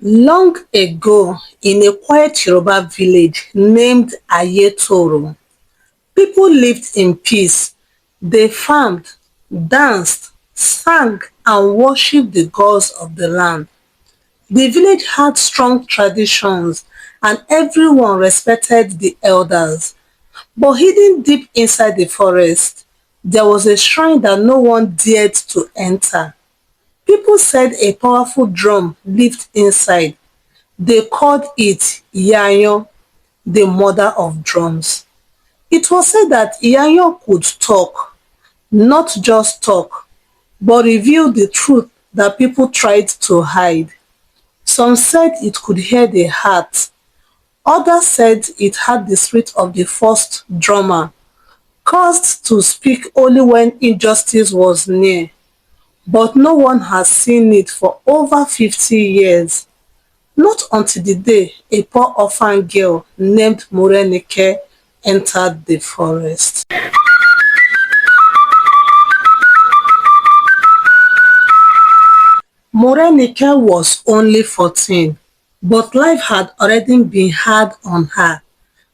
Long ago, in a quiet Yoruba village named Ayetoro, people lived in peace. They farmed, danced, sang, and worshipped the gods of the land. The village had strong traditions and everyone respected the elders. But hidden deep inside the forest, there was a shrine that no one dared to enter. People said a powerful drum lived inside. They called it Ìyá Àyàn, the mother of drums. It was said that Ìyá Àyàn could talk, not just talk, but reveal the truth that people tried to hide. Some said it could hear the heart. Others said it had the spirit of the first drummer, cursed to speak only when injustice was near. But no one has seen it for over 50 years. Not until the day a poor orphan girl named Morẹ nikẹ entered the forest. Morẹ nikẹ was only 14, but life had already been hard on her.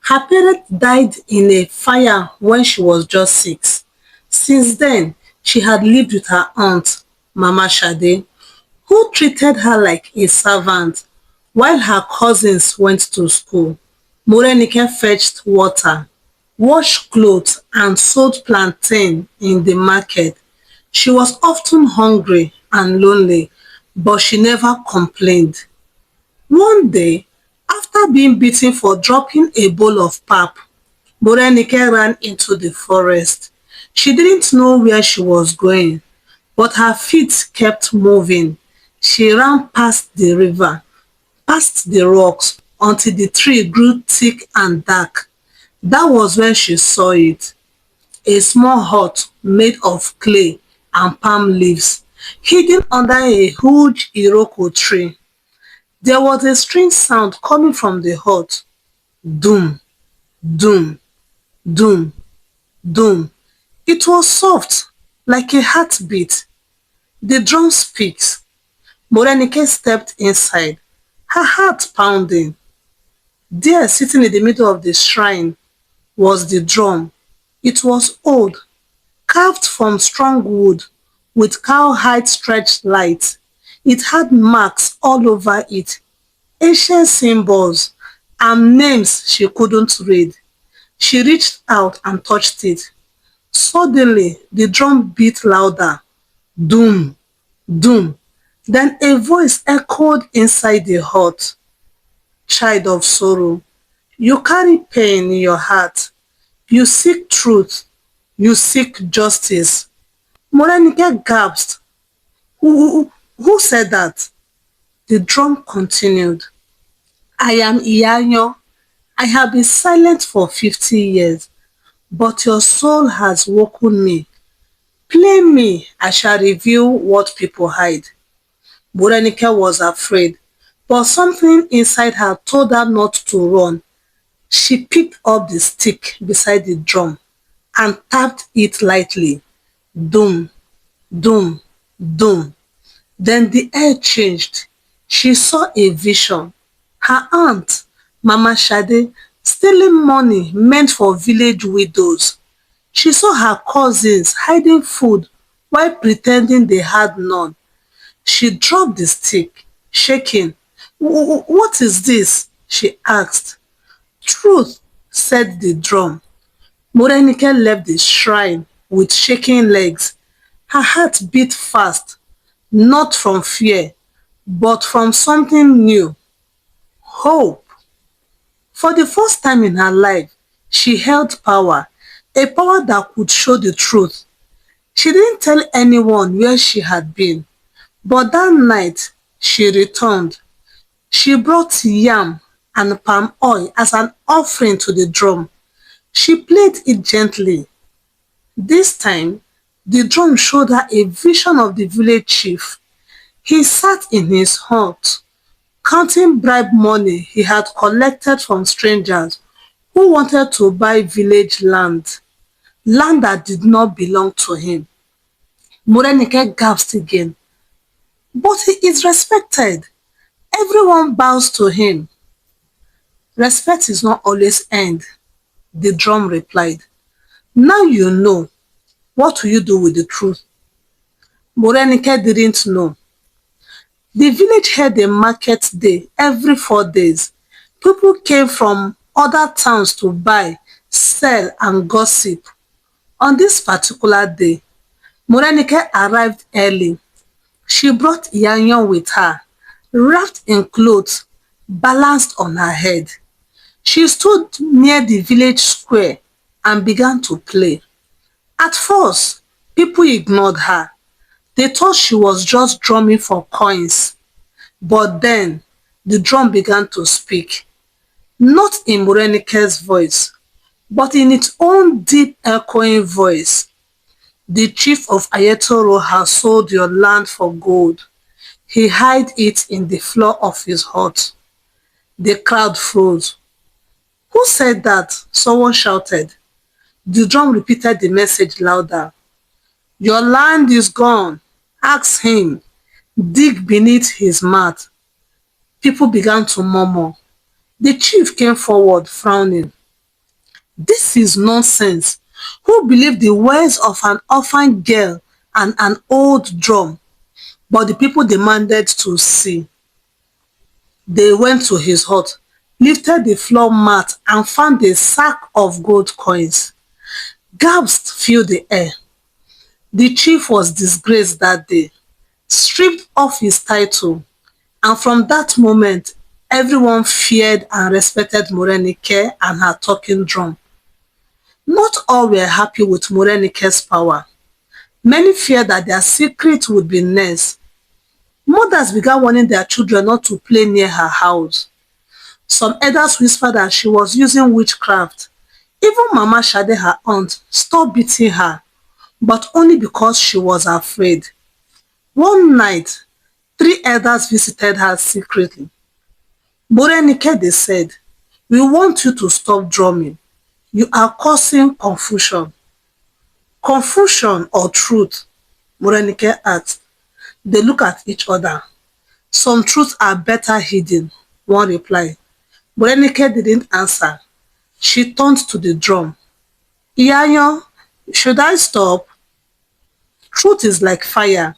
Her parents died in a fire when she was just 6. Since then, she had lived with her aunt, Mama Shade, who treated her like a servant while her cousins went to school. Morẹ nikẹ fetched water, washed clothes and sold plantain in the market. She was often hungry and lonely, but she never complained. One day, after being beaten for dropping a bowl of pap, Morẹ nikẹ ran into the forest. She didn't know where she was going, but her feet kept moving. She ran past the river, past the rocks, until the tree grew thick and dark. That was when she saw it. A small hut made of clay and palm leaves, hidden under a huge iroko tree. There was a strange sound coming from the hut. Doom, doom, doom, doom. It was soft, like a heartbeat. The drum speaks. Morẹ nikẹ stepped inside, her heart pounding. There, sitting in the middle of the shrine, was the drum. It was old, carved from strong wood, with cowhide stretched light. It had marks all over it, ancient symbols, and names she couldn't read. She reached out and touched it. Suddenly, the drum beat louder. Doom, doom. Then a voice echoed inside the hut. Child of sorrow, you carry pain in your heart. You seek truth. You seek justice. Morẹ nikẹ gasped. Who said that? The drum continued. I am Ìyá Àyàn. I have been silent for 50 years, but your soul has woken me. Play me, I shall reveal what people hide. Morẹ nikẹ was afraid, but something inside her told her not to run. She picked up the stick beside the drum and tapped it lightly. Doom, doom, doom. Then the air changed. She saw a vision. Her aunt, Mama Shade, stealing money meant for village widows. She saw her cousins hiding food while pretending they had none. She dropped the stick, shaking. What is this? She asked. Truth, said the drum. Morẹ nikẹ left the shrine with shaking legs. Her heart beat fast, not from fear, but from something new. Hope. For the first time in her life, she held power, a power that could show the truth. She didn't tell anyone where she had been, but that night she returned. She brought yam and palm oil as an offering to the drum. She played it gently. This time, the drum showed her a vision of the village chief. He sat in his hut, counting bribe money he had collected from strangers who wanted to buy village land, land that did not belong to him. Morẹ nikẹ gasped again. But he is respected. Everyone bows to him. Respect is not always earned, the drum replied. Now you know. What will you do with the truth? Morenike didn't know. The village held a market day every 4 days. People came from other towns to buy, sell, and gossip. On this particular day, Morenike arrived early. She brought Ìyá Àyàn with her, wrapped in clothes, balanced on her head. She stood near the village square and began to play. At first, people ignored her. They thought she was just drumming for coins. But then, the drum began to speak, not in Morenike's voice, but in its own deep echoing voice. The chief of Ayetoro has sold your land for gold. He hid it in the floor of his hut. The crowd froze. Who said that? Someone shouted. The drum repeated the message louder. Your land is gone. Ask him. Dig beneath his mat. People began to murmur. The chief came forward, frowning. This is nonsense. Who believed the words of an orphan girl and an old drum? But the people demanded to see. They went to his hut, lifted the floor mat, and found a sack of gold coins. Gasps filled the air. The chief was disgraced that day, stripped of his title, and from that moment, everyone feared and respected Morenike and her talking drum. Not all were happy with Morenike's power. Many feared that their secret would be next. Mothers began warning their children not to play near her house. Some elders whispered that she was using witchcraft. Even Mama Shade, her aunt, stopped beating her, but only because she was afraid. One night, 3 elders visited her secretly. Morenike, they said, we want you to stop drumming. You are causing confusion. Confusion or truth? Morenike asked. They looked at each other. Some truths are better hidden, one replied. Morenike didn't answer. She turned to the drum. Ìyá Àyàn, should I stop? Truth is like fire.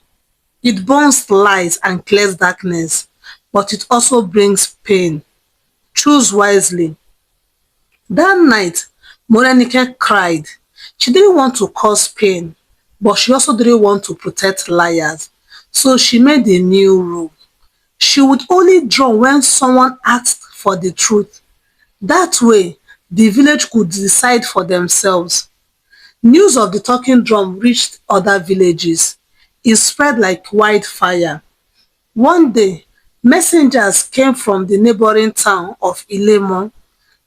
It burns light and clears darkness, but it also brings pain. Choose wisely. That night, Morenike cried. She didn't want to cause pain, but she also didn't want to protect liars. So she made a new rule. She would only drum when someone asked for the truth. That way, the village could decide for themselves. News of the talking drum reached other villages. It spread like wildfire. One day, messengers came from the neighboring town of Ilemo.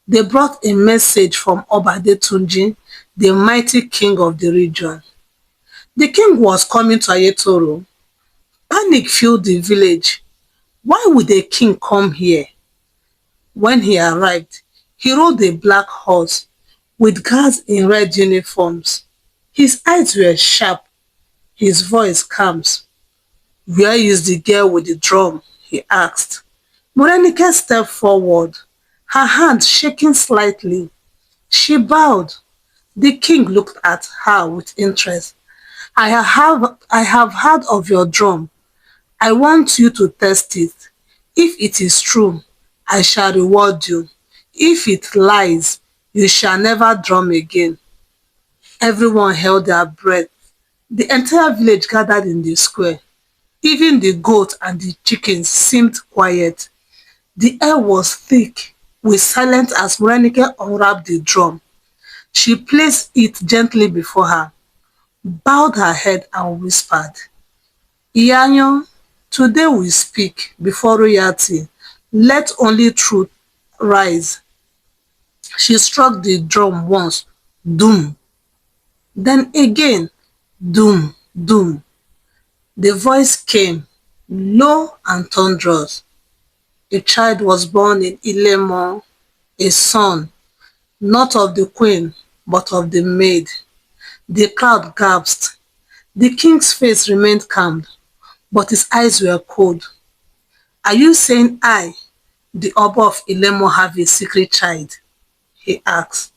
They brought a message from Obadetunji, the mighty king of the region. The king was coming to Ayetoro. Panic filled the village. Why would a king come here? When he arrived, he rode a black horse with guards in red uniforms. His eyes were sharp, his voice calm. Where is the girl with the drum? He asked. Morenike stepped forward, her hand shaking slightly. She bowed. The king looked at her with interest. I have heard of your drum. I want you to test it. If it is true, I shall reward you. If it lies, you shall never drum again. Everyone held their breath. The entire village gathered in the square. Even the goat and the chickens seemed quiet. The air was thick with silence as Morenike unwrapped the drum. She placed it gently before her, bowed her head and whispered, Ìyá Àyàn, today we speak before royalty. Let only truth rise. She struck the drum once, doom. Then again, doom, doom. The voice came, low and thunderous. A child was born in Ilemo, a son, not of the queen, but of the maid. The crowd gasped. The king's face remained calm, but his eyes were cold. Are you saying I, the Oba of Ilemo, have a secret child? He asked.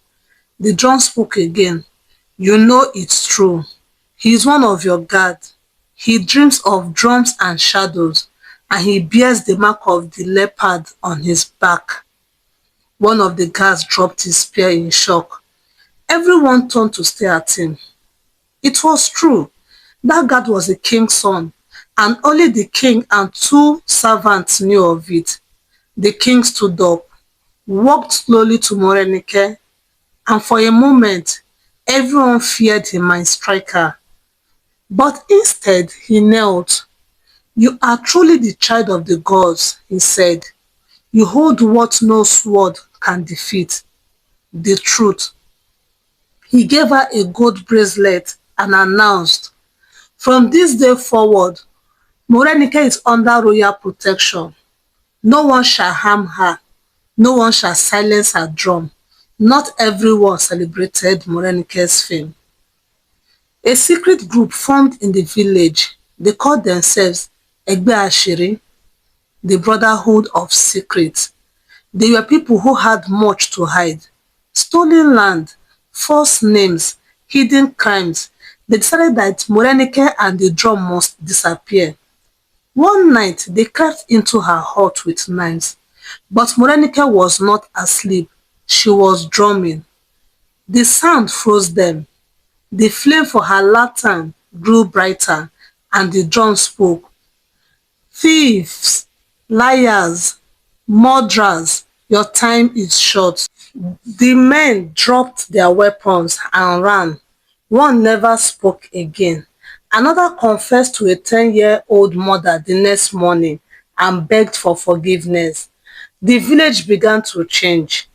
The drum spoke again. You know it's true. He is one of your guards. He dreams of drums and shadows, and he bears the mark of the leopard on his back. One of the guards dropped his spear in shock. Everyone turned to stare at him. It was true. That guard was the king's son, and only the king and two servants knew of it. The king stood up, walked slowly to Morẹ nikẹ, and for a moment, everyone feared he might strike her. But instead, he knelt. You are truly the child of the gods, he said. You hold what no sword can defeat, the truth. He gave her a gold bracelet and announced, from this day forward, Morẹ nikẹ is under royal protection. No one shall harm her. No one shall silence her drum. Not everyone celebrated Morẹ nikẹ's fame. A secret group formed in the village. They called themselves Ẹgbẹ́ Àṣírí, the Brotherhood of Secrets. They were people who had much to hide. Stolen land, false names, hidden crimes. They decided that Morẹ nikẹ and the drum must disappear. One night, they crept into her hut with knives. But Morẹ nikẹ was not asleep. She was drumming. The sound froze them. The flame for her lantern grew brighter, and the drum spoke. Thieves, liars, murderers, your time is short. The men dropped their weapons and ran. One never spoke again. Another confessed to a 10-year-old mother the next morning and begged for forgiveness. The village began to change.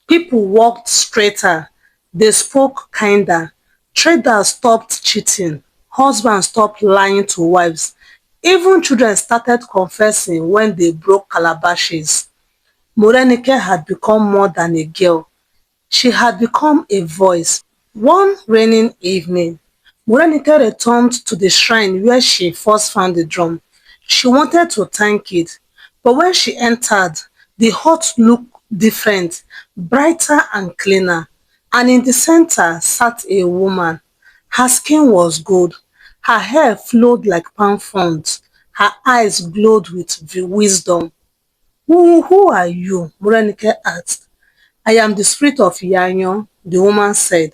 People walked straighter. They spoke kinder. Traders stopped cheating. Husbands stopped lying to wives. Even children started confessing when they broke calabashes. Morẹ nikẹ had become more than a girl. She had become a voice. One raining evening, Morẹ nikẹ returned to the shrine where she first found the drum. She wanted to thank it, but when she entered, the hut looked different, brighter and cleaner, and in the center sat a woman. Her skin was gold, her hair flowed like palm fronds, her eyes glowed with wisdom. Who are you? Morẹ nikẹ asked. I am the spirit of Ìyá Àyàn, the woman said,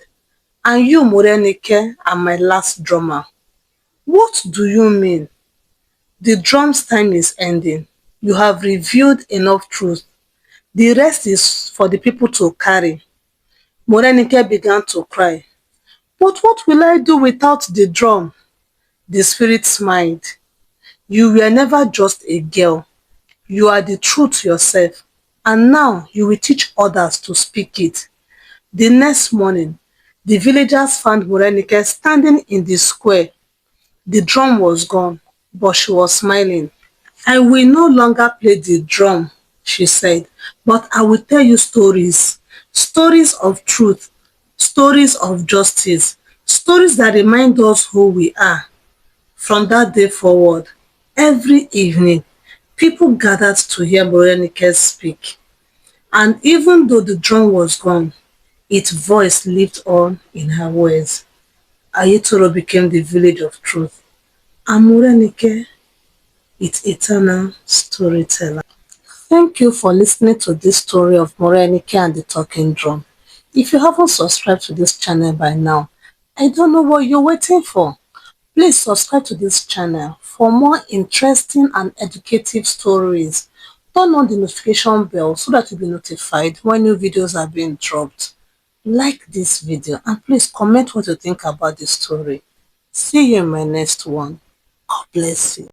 and you, Morẹ nikẹ, are my last drummer. What do you mean? The drum's time is ending. You have revealed enough truth. The rest is for the people to carry. Morẹ nikẹ began to cry. But what will I do without the drum? The spirit smiled. You were never just a girl. You are the truth yourself. And now you will teach others to speak it. The next morning, the villagers found Morẹ nikẹ standing in the square. The drum was gone, but she was smiling. I will no longer play the drum, she said, but I will tell you stories. Stories of truth, stories of justice, stories that remind us who we are. From that day forward, every evening, people gathered to hear Morẹ nikẹ speak. And even though the drum was gone, its voice lived on in her words. Ayetoro became the village of truth, and Morẹ nikẹ, its eternal storyteller. Thank you for listening to this story of Morẹ nikẹ and the talking drum. If you haven't subscribed to this channel by now, I don't know what you're waiting for. Please subscribe to this channel for more interesting and educative stories. Turn on the notification bell so that you'll be notified when new videos are being dropped. Like this video and please comment what you think about the story. See you in my next one. God bless you.